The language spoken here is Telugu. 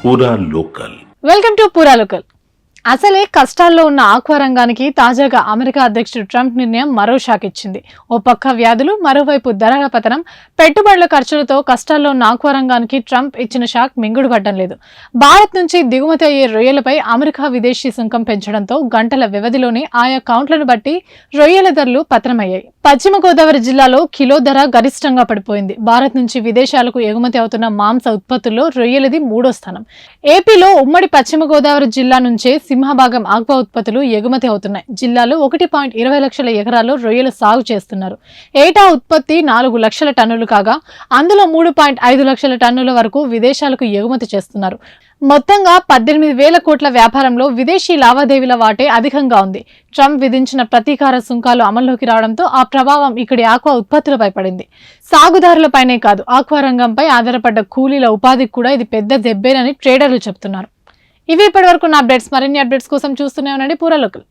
పూరా లోకల్. వెల్కమ్ టు పూరా లోకల్. అసలే కష్టాల్లో ఉన్న ఆక్వా రంగానికి తాజాగా అమెరికా అధ్యక్షుడు ట్రంప్ నిర్ణయం మరో షాక్ ఇచ్చింది. ఓ పక్క వ్యాధులు, మరోవైపు ధరల పతనం, పెట్టుబడుల ఖర్చులతో కష్టాల్లో ఉన్న ఆక్వా రంగానికి ట్రంప్ ఇచ్చిన షాక్ మింగుడు పడ్డం లేదు. భారత్ నుంచి దిగుమతి అయ్యే రొయ్యలపై అమెరికా విదేశీ సుంకం పెంచడంతో గంటల వ్యవధిలోనే ఆయా కౌంట్లను బట్టి రొయ్యల ధరలు పతనమయ్యాయి. పశ్చిమ గోదావరి జిల్లాలో కిలో ధర గరిష్టంగా పడిపోయింది. భారత్ నుంచి విదేశాలకు ఎగుమతి అవుతున్న మాంస ఉత్పత్తుల్లో రొయ్యలది 3వ స్థానం. ఏపీలో ఉమ్మడి పశ్చిమ గోదావరి జిల్లా నుంచే సింహభాగం ఆక్వా ఉత్పత్తులు ఎగుమతి అవుతున్నాయి. జిల్లాలో 1.20 లక్షల ఎకరాల్లో రొయ్యలు సాగు చేస్తున్నారు. ఏటా ఉత్పత్తి 4 లక్షల టన్నులు కాగా అందులో 3.5 లక్షల టన్నుల వరకు విదేశాలకు ఎగుమతి చేస్తున్నారు. మొత్తంగా 18,000 కోట్ల వ్యాపారంలో విదేశీ లావాదేవీల వాటే అధికంగా ఉంది. ట్రంప్ విధించిన ప్రతీకార సుంకాలు అమల్లోకి రావడంతో ఆ ప్రభావం ఇక్కడి ఆక్వా ఉత్పత్తులపై పడింది. సాగుదారులపైనే కాదు, ఆక్వా రంగంపై ఆధారపడ్డ కూలీల ఉపాధికి కూడా ఇది పెద్ద దెబ్బేనని ట్రేడర్లు చెబుతున్నారు. ఇవి ఇప్పటివరకు నా అప్డేట్స్. మరిన్ని అప్డేట్స్ కోసం చూస్తూనే ఉండండి పూరా లోకల్.